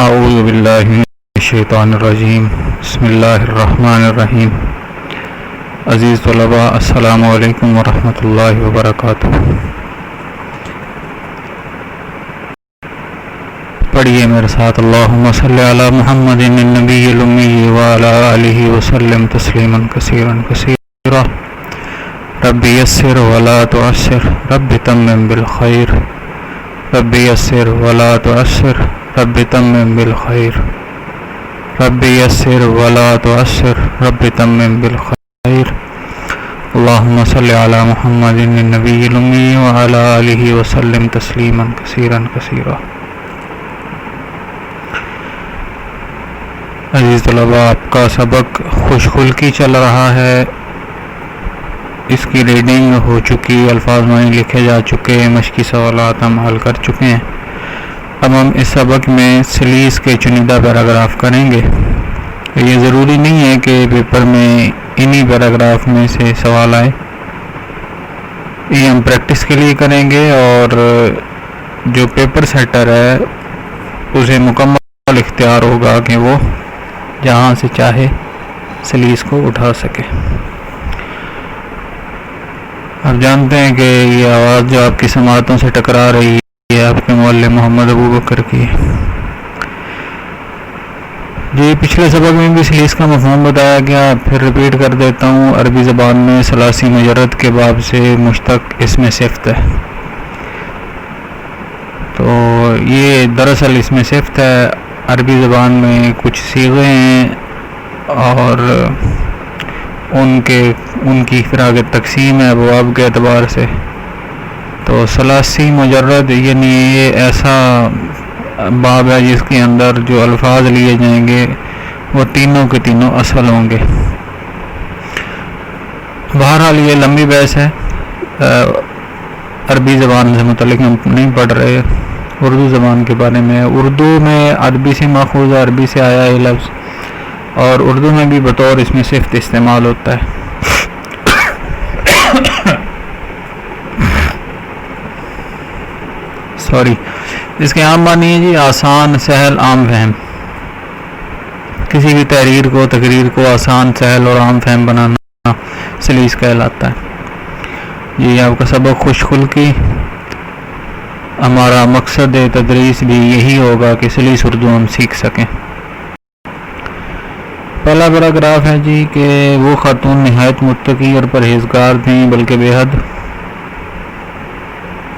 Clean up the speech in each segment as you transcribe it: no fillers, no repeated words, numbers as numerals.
اعوذ باللہ من الشیطان الرجیم بسم اللہ الرحمن الرحیم۔ عزیز طلباء، السلام علیکم ورحمۃ اللہ وبرکاتہ۔ پڑھیے میرے ساتھ، اللہم صلی علی محمد النبی الامی وعلی آلہ وسلم تسلیما کثیرا کثیرا۔ رب یسر ولا تعسر رب تمم بالخیر، رب یسر ولا تعسر رب تمم بالخیر، رب یسر ولا تعسر رب تمم بالخیر۔ اللہم صلی علی محمد النبی الامی وعلی آلہ وسلم تسلیما کثیرا کثیرا۔ عزیز طلباء، آپ کا سبق خوش خلقی چل رہا ہے، اس کی ریڈنگ ہو چکی، الفاظ معنی لکھے جا چکے ہیں، مشقی سوالات ہم حل کر چکے ہیں۔ اب ہم اس سبق میں سلیس کے چنیدہ پیراگراف کریں گے۔ یہ ضروری نہیں ہے کہ پیپر میں انہی پیراگراف میں سے سوال آئے، یہ ہم پریکٹس کے لیے کریں گے، اور جو پیپر سیٹر ہے اسے مکمل اختیار ہوگا کہ وہ جہاں سے چاہے سلیس کو اٹھا سکے۔ آپ جانتے ہیں کہ یہ آواز جو آپ کی سماعتوں سے ٹکرا رہی ہے آپ کے معلم محمد ابو بکر کی۔ جی، پچھلے سبق میں بھی سلیس کا مفہوم بتایا گیا، پھر ریپیٹ کر دیتا ہوں۔ عربی زبان میں ثلاثی مجرد کے باب سے مشتق اسم صفت ہے، تو یہ دراصل اسم صفت ہے۔ عربی زبان میں کچھ صیغے ہیں اور ان کی فراغ تقسیم ہے ابواب کے اعتبار سے۔ تو ثلاثی مجرد یعنی یہ ایسا باب ہے جس کے اندر جو الفاظ لیے جائیں گے وہ تینوں کے تینوں اصل ہوں گے۔ بہرحال یہ لمبی بحث ہے، عربی زبان سے متعلق ہم نہیں پڑھ رہے، اردو زبان کے بارے میں۔ اردو میں عربی سے ماخوذ ہے، عربی سے آیا ہے لفظ، اور اردو میں بھی بطور اس میں صفت استعمال ہوتا ہے۔ اس کے عام معنی ہے جی آسان، سہل، عام فہم۔ کسی بھی تحریر کو، تقریر کو آسان، سہل اور عام فہم بنانا سلیس کہلاتا ہے۔ یہ آپ کا سبق خوش خلقی، ہمارا مقصد تدریس بھی یہی ہوگا کہ سلیس اردو ہم سیکھ سکیں۔ پہلا پیراگراف ہے جی کہ وہ خاتون نہایت متقی اور پرہیزگار تھیں، بلکہ بے حد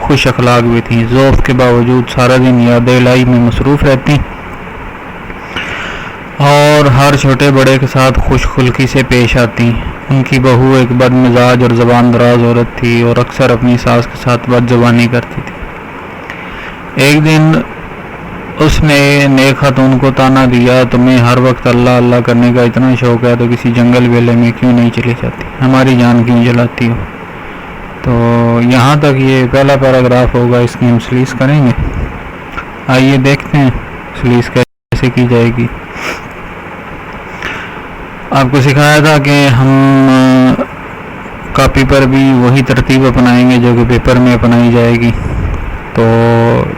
خوش اخلاق بھی تھیں۔ ذوق کے باوجود سارا دن یاد الہی میں مصروف رہتی اور ہر چھوٹے بڑے کے ساتھ خوش خلقی سے پیش آتی۔ ان کی بہو ایک بد مزاج اور زبان دراز عورت تھی اور اکثر اپنی ساس کے ساتھ بد زبانی کرتی تھی۔ ایک دن اس نے نیک خاتون کو تانا دیا، تمہیں ہر وقت اللہ اللہ کرنے کا اتنا شوق ہے تو کسی جنگل بیلے میں کیوں نہیں چلی جاتی، ہماری جان کیوں جلاتی ہو۔ تو یہاں تک یہ پہلا پیراگراف ہوگا، اس کی ہم سلیس کریں گے۔ آئیے دیکھتے ہیں سلیس کیسے کی جائے گی۔ آپ کو سکھایا تھا کہ ہم کاپی پر بھی وہی ترتیب اپنائیں گے جو کہ پیپر میں اپنائی جائے گی۔ تو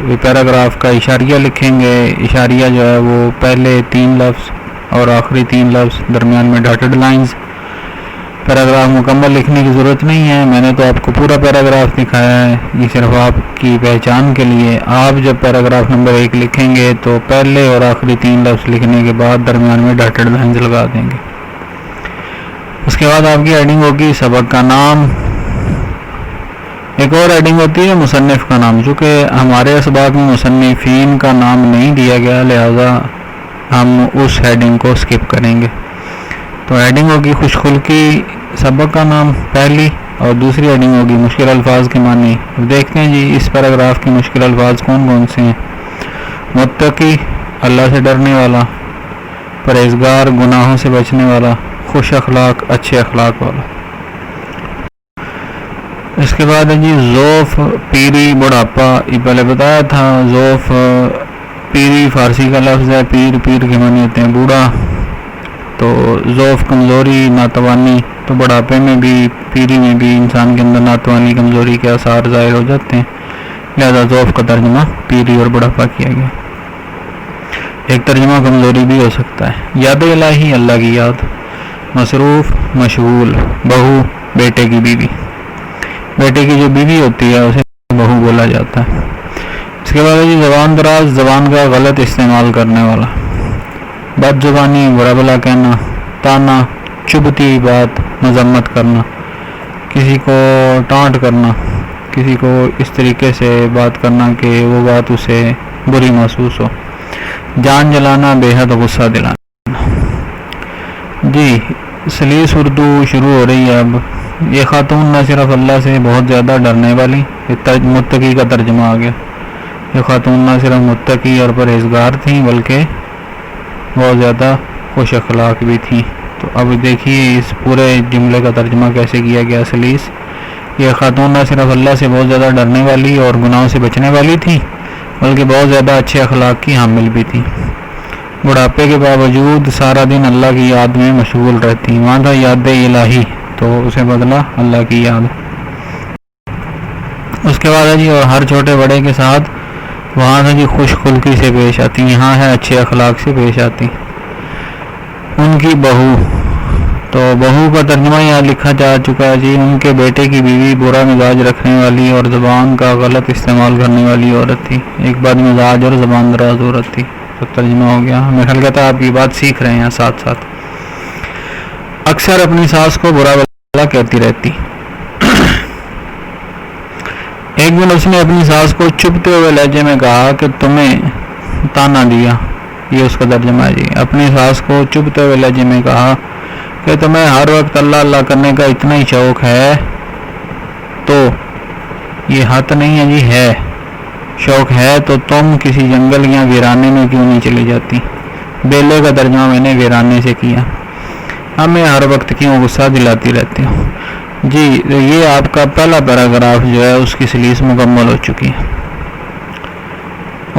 یہ پیراگراف کا اشاریہ لکھیں گے۔ اشاریہ جو ہے وہ پہلے 3 لفظ اور آخری 3 لفظ، درمیان میں ڈاٹڈ لائنز۔ پیراگراف مکمل لکھنے کی ضرورت نہیں ہے، میں نے تو آپ کو پورا پیراگراف دکھایا ہے، یہ صرف آپ کی پہچان کے لیے۔ آپ جب پیراگراف نمبر 1 لکھیں گے تو پہلے اور آخری 3 لفظ لکھنے کے بعد درمیان میں ڈاٹڈ لائنز لگا دیں گے۔ اس کے بعد آپ کی ہیڈنگ ہوگی سبق کا نام۔ ایک اور ہیڈنگ ہوتی ہے مصنف کا نام، چونکہ ہمارے اسباق میں مصنفین کا نام نہیں دیا گیا لہذا ہم اس ہیڈنگ کو سکپ کریں گے۔ تو ہیڈنگ ہوگی خوش خلقی، سبق کا نام پہلی، اور دوسری ہیڈنگ ہوگی مشکل الفاظ کے معنی۔ اب دیکھتے ہیں جی اس پیراگراف کے مشکل الفاظ کون کون سے ہیں۔ متقی، اللہ سے ڈرنے والا، پرہیزگار، گناہوں سے بچنے والا، خوش اخلاق، اچھے اخلاق والا۔ اس کے بعد ہے جی ضعف، پیری، بڑھاپا۔ یہ پہلے بتایا تھا، ضعف پیری فارسی کا لفظ ہے، پیر کے معنی ہوتے ہیں بوڑھا۔ تو ضعف کمزوری، ناتوانی، تو بڑھاپے میں بھی، پیری میں بھی انسان کے اندر ناتوانی، کمزوری کے آثار ظاہر ہو جاتے ہیں، لہذا ضعف کا ترجمہ پیری اور بڑھاپا کیا گیا۔ ایک ترجمہ کمزوری بھی ہو سکتا ہے. یاد الہی اللہ کی یاد. مصروف مشغول. بہو بیٹے کی بیوی. بیٹے کی جو بیوی ہوتی ہے اسے بہو بولا جاتا ہے. اس کے بعد جی زبان دراز, زبان کا غلط استعمال کرنے والا. بد زبانی, برا بلا کہنا, تانا, چبھتی بات, مذمت کرنا, کسی کو ٹانٹ کرنا, کسی کو اس طریقے سے بات کرنا کہ وہ بات اسے بری محسوس ہو. جان جلانا, بے حد غصہ دلانا. جی سلیس اردو شروع ہو رہی ہے اب. یہ خاتون نہ صرف اللہ سے بہت زیادہ ڈرنے والی, متقی کا ترجمہ آ گیا. یہ خاتون نہ صرف متقی اور پرہیزگار تھیں بلکہ بہت زیادہ خوش اخلاق بھی تھیں. تو اب دیکھیے اس پورے جملے کا ترجمہ کیسے کیا گیا. سلیس, یہ خاتون نہ صرف اللہ سے بہت زیادہ ڈرنے والی اور گناہوں سے بچنے والی تھی بلکہ بہت زیادہ اچھے اخلاق کی حامل بھی تھی. بڑھاپے کے باوجود سارا دن اللہ کی یاد میں مشغول رہتی. وہاں تھا یاد الہی تو اسے بدلا اللہ کی یاد. اس کے بعد ہے جی اور ہر چھوٹے بڑے کے ساتھ وہاں تھا جی خوش خلقی سے پیش آتی. یہاں ہے اچھے اخلاق سے پیش آتی. ان کی بہو, تو بہو کا ترجمہ یہاں لکھا جا چکا ہے جی. ان کے بیٹے کی بیوی برا مزاج رکھنے والی اور زبان کا غلط استعمال کرنے والی عورت تھی. ایک بد مزاج اور زبان دراز عورت تھی. تو ترجمہ ہو گیا. میں خیال کرتا آپ یہ بات سیکھ رہے ہیں ساتھ ساتھ. اکثر اپنی ساس کو برا بلا کہتی رہتی. ایک دن اس نے اپنی ساس کو چبھتے ہوئے لہجے میں کہا کہ تمہیں تانا دیا. یہ اس کا ترجمہ ہے جی. اپنی ساس کو چبھتے ہوئے لہجے میں کہا کہ تمہیں ہر وقت اللہ اللہ کرنے کا اتنا ہی شوق ہے. تو یہ ہاتھ نہیں ہے جی, ہے شوق ہے تو تم کسی جنگل یا ویرانے میں کیوں نہیں چلی جاتی. بیلے کا ترجمہ میں نے ویرانے سے کیا. ہمیں ہر وقت کیوں غصہ دلاتی رہتی ہوں. جی یہ آپ کا پہلا پیراگراف جو ہے اس کی سلیس مکمل ہو چکی ہے.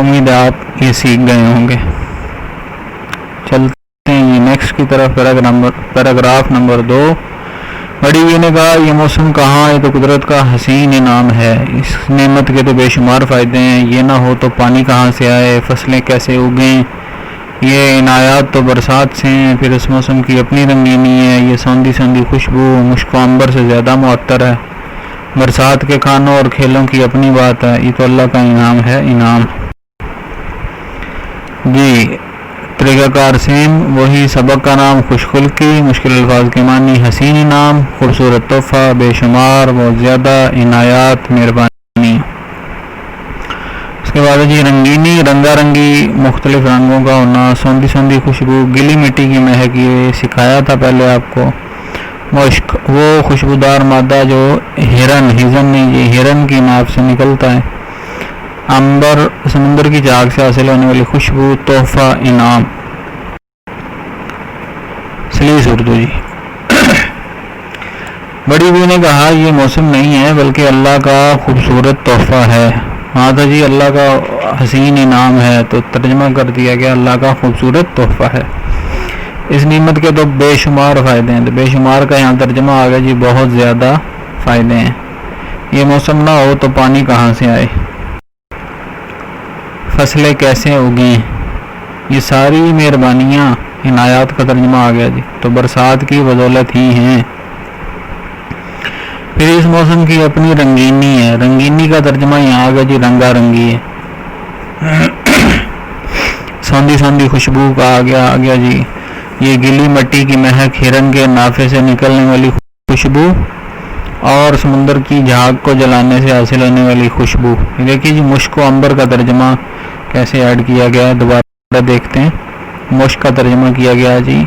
امید ہے آپ یہ سیکھ گئے ہوں گے. چلتے ہیں جی نیکسٹ کی طرف. Paragraph number 2. بڑی بیوی نے کہا یہ موسم کہاں, یہ تو قدرت کا حسین انعام ہے. اس نعمت کے تو بے شمار فائدے ہیں. یہ نہ ہو تو پانی کہاں سے آئے, فصلیں کیسے اگیں. یہ عنایات تو برسات سے ہیں. پھر اس موسم کی اپنی رنگینی ہے. یہ سوندھی سوندھی خوشبو مشک و عنبر سے زیادہ معطر ہے. برسات کے کھانوں اور کھیلوں کی اپنی بات ہے. یہ تو اللہ کا انعام ہے, انعام. جی طریقہ کار سیم وہی. سبق کا نام خوش خلقی. مشکل الفاظ کے معنی حسین انعام, خوبصورت تحفہ, بے شمار, بہت زیادہ, عنایات, مہربانی. اس کے بعد جی رنگینی, رنگا رنگی, مختلف رنگوں کا ہونا. سوندھی سوندھی خوشبو, گلی مٹی کی مہک. یہ سکھایا تھا پہلے آپ کو. مشک وہ خوشبودار مادہ جو ہرن, ہزن نہیں جی, ہرن کی ناف سے نکلتا ہے. عنبر سمندر کی جھاگ سے حاصل ہونے والی خوشبو. تحفہ, انعام. سلیس اردو جی. بڑی بیوی نے کہا یہ موسم نہیں ہے بلکہ اللہ کا خوبصورت تحفہ ہے. ہاں تھا جی اللہ کا حسین انعام ہے. تو ترجمہ کر دیا گیا اللہ کا خوبصورت تحفہ ہے. اس نعمت کے تو بے شمار فائدے ہیں. تو بے شمار کا یہاں ترجمہ آ گیا جی, بہت زیادہ فائدے ہیں. یہ موسم نہ ہو تو پانی کہاں سے آئے, فصلیں کیسے اگیں. یہ ساری مہربانیاں, عنایات کا ترجمہ آ گیا جی. تو برسات کی بدولت ہی ہیں. پھر اس موسم کی اپنی رنگینی ہے. رنگینی کا ترجمہ یہاں آ گیا جی, رنگا رنگی ہے. سوندھی سوندھی خوشبو کا آ گیا جی. یہ گلی مٹی کی مہک, ہرن کے نافے سے نکلنے والی خوشبو اور سمندر کی جھاگ کو جلانے سے حاصل ہونے والی خوشبو. دیکھیے جی مشک و عنبر کا ترجمہ کیسے ایڈ کیا گیا ہے. دوبارہ دیکھتے ہیں. مشک کا ترجمہ کیا گیا جی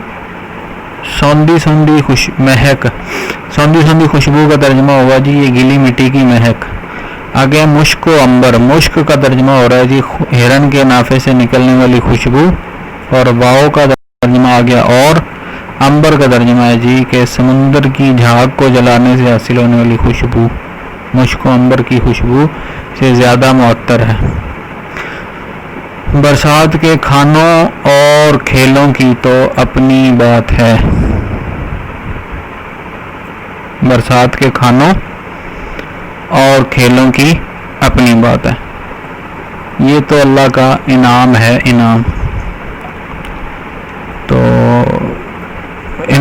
سوندھی سوندھی مہک. سوندھی سوندھی خوشبو کا ترجمہ ہوگا جی یہ گلی مٹی کی مہک. آگے مشک و عنبر. مشک کا ترجمہ ہو رہا ہے جی ہرن کے نافے سے نکلنے والی خوشبو. اور واؤ کا ترجمہ آ گیا. اور عنبر کا ترجمہ ہے جی کہ سمندر کی جھاگ کو جلانے سے حاصل ہونے والی خوشبو. مشک و عنبر کی خوشبو سے زیادہ معطر ہے. برسات کے کھانوں اور کھیلوں کی تو اپنی بات ہے. برسات کے کھانوں اور کھیلوں کی اپنی بات ہے. یہ تو اللہ کا انعام ہے, انعام.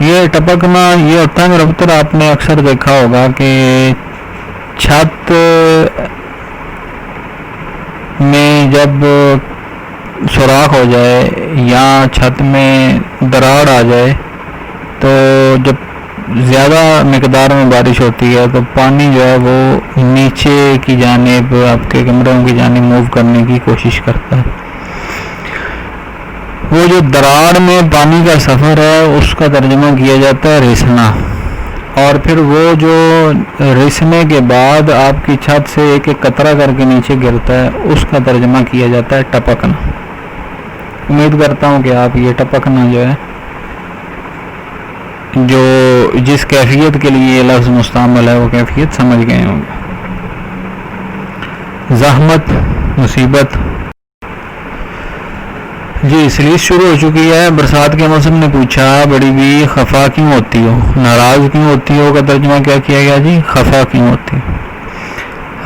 یہ ٹپکنا یہ ہوتا ہے میرا پتر، آپ نے اکثر دیکھا ہوگا کہ چھت میں جب سوراخ ہو جائے یا چھت میں دراڑ آ جائے تو جب زیادہ مقدار میں بارش ہوتی ہے تو پانی جو ہے وہ نیچے کی جانب آپ کے کمروں کی جانب موو کرنے کی کوشش کرتا ہے۔ وہ جو دراڑ میں پانی کا سفر ہے اس کا ترجمہ کیا جاتا ہے رسنا، اور پھر وہ جو رسنے کے بعد آپ کی چھت سے ایک ایک قطرہ کر کے نیچے گرتا ہے اس کا ترجمہ کیا جاتا ہے ٹپکنا۔ امید کرتا ہوں کہ آپ یہ ٹپکنا جو ہے جو جس کیفیت کے لیے یہ لفظ مستعمل ہے وہ کیفیت سمجھ گئے ہوں گے۔ زحمت، مصیبت۔ جی سلیس شروع ہو چکی ہے۔ برسات کے موسم نے پوچھا بڑی بھی خفا کیوں ہوتی ہو، ناراض کیوں ہوتی ہو کا ترجمہ کیا کیا گیا جی؟ خفا کیوں ہوتی ہو۔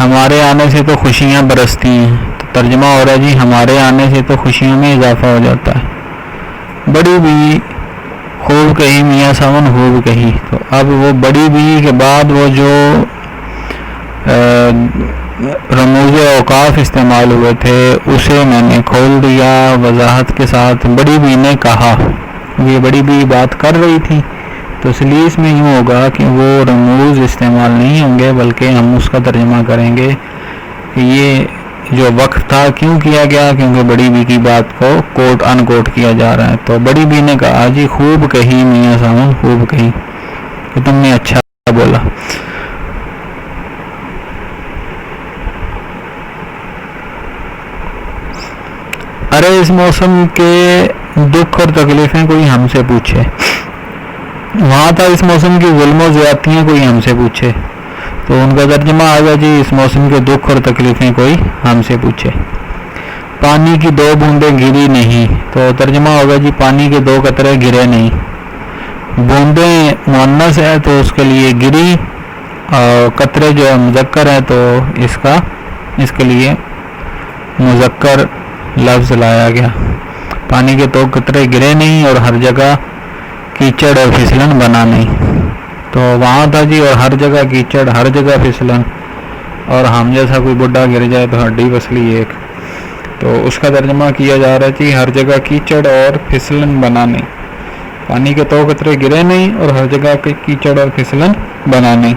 ہمارے آنے سے تو خوشیاں برستی ہیں، تو ترجمہ ہو رہا ہے جی ہمارے آنے سے تو خوشیوں میں اضافہ ہو جاتا ہے۔ بڑی بھی خوب کہی میاں ساون خوب کہی، تو اب وہ بڑی بھی کے بعد وہ جو رموز اوقاف استعمال ہوئے تھے اسے میں نے کھول دیا وضاحت کے ساتھ۔ بڑی بی نے کہا، یہ بڑی بی بات کر رہی تھی، تو سلیس میں یوں ہوگا کہ وہ رموز استعمال نہیں ہوں گے بلکہ ہم اس کا ترجمہ کریں گے کہ یہ جو وقف تھا کیوں کیا گیا، کیونکہ بڑی بی کی بات کو کوٹ ان کوٹ کیا جا رہا ہے۔ تو بڑی بی نے کہا جی خوب کہی میاں ساون خوب کہی، کہ تم نے اچھا بولا۔ ارے اس موسم کے دکھ اور تکلیفیں کوئی ہم سے پوچھے، وہاں تھا اس موسم کی ظلم و زیادتیاں کوئی ہم سے پوچھے، تو ان کا ترجمہ آگا جی اس موسم کے دکھ اور تکلیفیں کوئی ہم سے پوچھے۔ پانی کی دو بوندیں گری نہیں، تو ترجمہ ہوگا جی پانی کے دو قطرے گرے نہیں۔ بوندیں مؤنث ہے تو اس کے لیے گری، اور قطرے جو ہے مذکر ہے تو اس کے لیے مذکر لفظ لایا گیا۔ پانی کے دو قطرے گرے نہیں اور ہر جگہ کیچڑ اور پھسلن بنا نہیں، تو وہاں تھا جی اور ہر جگہ کیچڑ ہر جگہ پھسلن، اور ہم جیسا کوئی بڈھا گر جائے تو ہڈی پسلی ایک، تو اس کا ترجمہ کیا جا رہا ہے جی ہر جگہ کیچڑ اور پھسلن بنا نہیں۔ پانی کے دو قطرے گرے نہیں اور ہر جگہ کیچڑ اور پھسلن بنا نہیں۔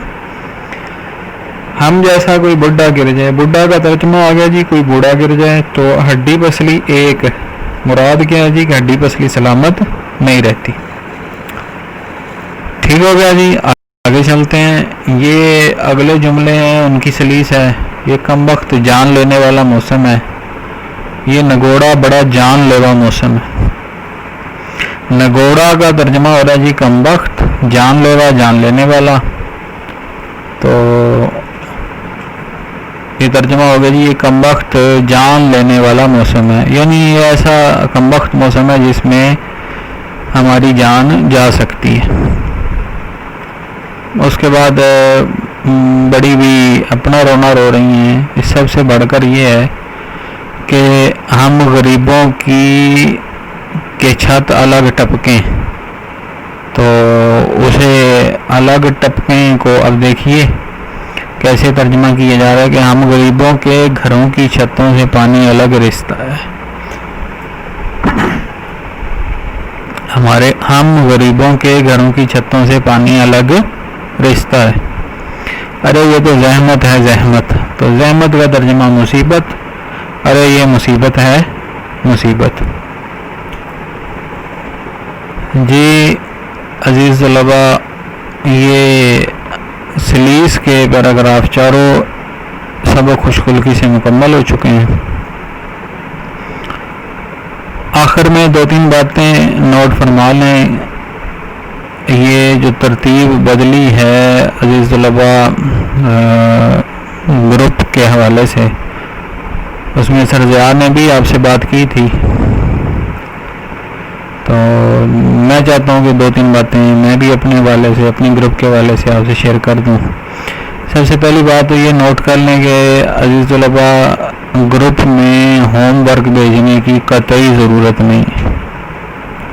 ہم جیسا کوئی بڈھا گر جائے، بڈھا کا ترجمہ آ گیا جی کوئی بوڑھا گر جائے، تو ہڈی پسلی ایک، مراد کیا ہے جی کہ ہڈی پسلی سلامت نہیں رہتی۔ ٹھیک ہو گیا جی، آگے چلتے ہیں۔ یہ اگلے جملے ہیں ان کی سلیس ہے۔ یہ کم وقت جان لینے والا موسم ہے، یہ نگوڑا بڑا جان لیوا موسم ہے۔ نگوڑا کا ترجمہ ہو رہا ہے جی کم وقت، جان لیوا جان لینے والا، تو یہ ترجمہ ہو گیا جی یہ کم وقت جان لینے والا موسم ہے، یعنی یہ ایسا کم وقت موسم ہے جس میں ہماری جان جا سکتی ہے۔ اس کے بعد بڑی بھی اپنا رونا رو رہی ہیں۔ اس سب سے بڑھ کر یہ ہے کہ ہم غریبوں کی کے چھت الگ ٹپکیں، تو اسے الگ ٹپکیں کو اب دیکھیے کیسے ترجمہ کیا جا رہا ہے کہ ہم غریبوں کے گھروں کی چھتوں سے پانی الگ رستا ہے۔ ہم غریبوں کے گھروں کی چھتوں سے پانی الگ رستا ہے۔ ارے یہ تو زحمت ہے زحمت، تو زحمت کا ترجمہ مصیبت، ارے یہ مصیبت ہے مصیبت۔ جی عزیز طلبہ، یہ سلیس کے پیراگراف چاروں سبق خوش خلقی سے مکمل ہو چکے ہیں۔ آخر میں دو تین باتیں نوٹ فرما لیں۔ یہ جو ترتیب بدلی ہے عزیز طلبہ گروپ کے حوالے سے، اس میں سر ضیاء نے بھی آپ سے بات کی تھی، تو میں چاہتا ہوں کہ دو تین باتیں میں بھی اپنے حوالے سے اپنے گروپ کے حوالے سے آپ سے شیئر کر دوں۔ سب سے پہلی بات تو یہ نوٹ کر لیں کہ عزیز طلبہ گروپ میں ہوم ورک بھیجنے کی قطعی ضرورت نہیں،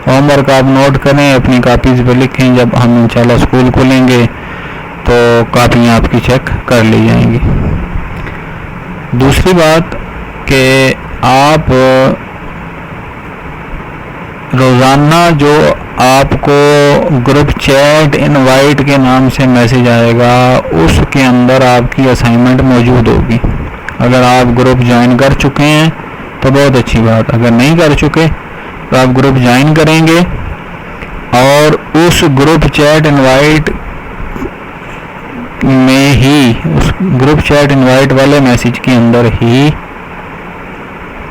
ہوم ورک آپ نوٹ کریں، اپنی کاپیز پہ لکھیں، جب ہم انشاءاللہ اسکول کھولیں گے تو کاپیاں آپ کی چیک کر لی جائیں گی۔ دوسری بات کہ آپ روزانہ جو آپ کو گروپ چیٹ انوائٹ کے نام سے میسیج آئے گا، اس کے اندر آپ کی اسائنمنٹ موجود ہوگی۔ اگر آپ گروپ جوائن کر چکے ہیں تو بہت اچھی بات، اگر نہیں کر چکے تو آپ گروپ جوائن کریں گے، اور اس گروپ چیٹ انوائٹ میں ہی، اس گروپ چیٹ انوائٹ والے میسیج کے اندر ہی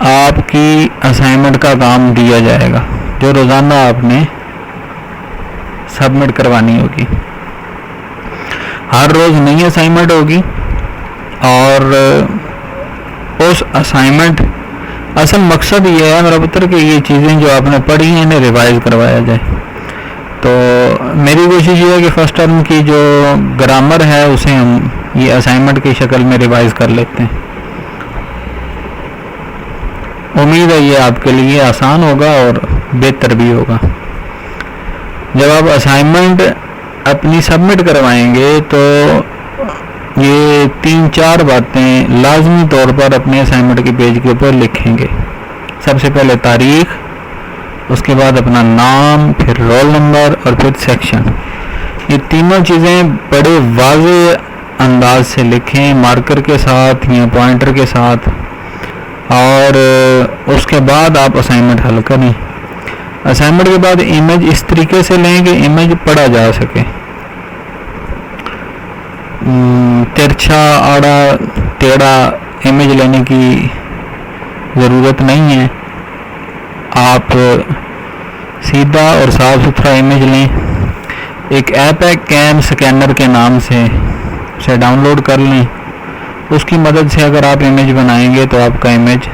آپ کی اسائنمنٹ کا کام دیا جائے گا، جو روزانہ آپ نے سبمٹ کروانی ہوگی۔ ہر روز نئی اسائنمنٹ ہوگی، اور اس اسائنمنٹ اصل مقصد یہ ہے میرا پتر کہ یہ چیزیں جو آپ نے پڑھی ہیں انہیں ریوائز کروایا جائے۔ تو میری کوشش یہ ہے کہ فرسٹ ٹرم کی جو گرامر ہے اسے ہم یہ اسائنمنٹ کی شکل میں ریوائز کر لیتے ہیں۔ امید ہے یہ آپ کے لیے آسان ہوگا اور بہتر بھی ہوگا۔ جب آپ اسائنمنٹ اپنی سبمٹ کروائیں گے تو یہ 3-4 باتیں لازمی طور پر اپنے اسائنمنٹ کے پیج کے اوپر لکھیں گے۔ سب سے پہلے تاریخ، اس کے بعد اپنا نام، پھر رول نمبر اور پھر سیکشن۔ یہ تینوں چیزیں بڑے واضح انداز سے لکھیں، مارکر کے ساتھ یا پوائنٹر کے ساتھ، اور اس کے بعد آپ اسائنمنٹ حل کریں۔ اسائنمنٹ کے بعد امیج اس طریقے سے لیں کہ امیج پڑھا جا سکے، ترچھا آڑا ٹیڑھا امیج لینے کی ضرورت نہیں ہے، آپ سیدھا اور صاف ستھرا امیج لیں۔ ایک ایپ ہے کیم سکینر کے نام سے، اسے ڈاؤن لوڈ کر لیں، اس کی مدد سے اگر آپ امیج بنائیں گے تو آپ کا امیج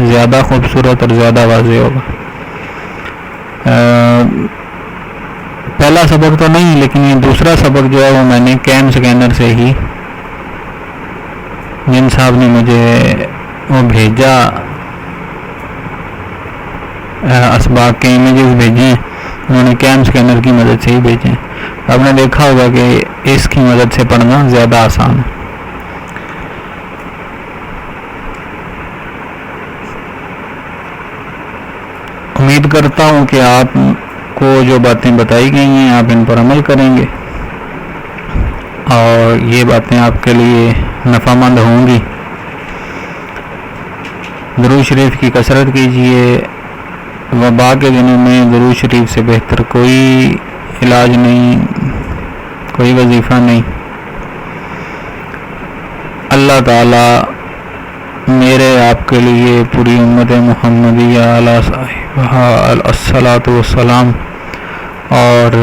زیادہ خوبصورت اور زیادہ واضح ہوگا۔ پہلا سبق تو نہیں، لیکن یہ دوسرا سبق جو ہے وہ میں نے کیم سکینر سے ہی، جن صاحب نے مجھے وہ بھیجا، اسباق کے امیجز بھیجے ہیں، انہوں نے کیم سکینر کی مدد سے ہی بھیجے ہیں۔ آپ نے دیکھا ہوگا کہ اس کی مدد سے پڑھنا زیادہ آسان ہے۔ امید کرتا ہوں کہ آپ کو جو باتیں بتائی گئی ہیں آپ ان پر عمل کریں گے اور یہ باتیں آپ کے لیے نفع مند ہوں گی۔ درود شریف کی کثرت کیجیے، وبا کے دنوں میں درود شریف سے بہتر کوئی علاج نہیں، کوئی وظیفہ نہیں۔ اللہ تعالی میرے آپ کے لیے پوری امت محمدیہ علی صاحبہ الصلاۃ والسلام اور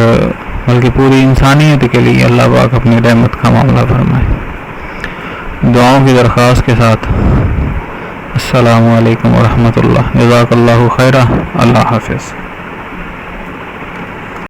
بلکہ پوری انسانیت کے لیے اللہ پاک اپنی رحمت کا معاملہ فرمائے۔ دعاؤں کی درخواست کے ساتھ السلام علیکم ورحمۃ اللہ، جزاک اللہ خیرہ، اللہ حافظ۔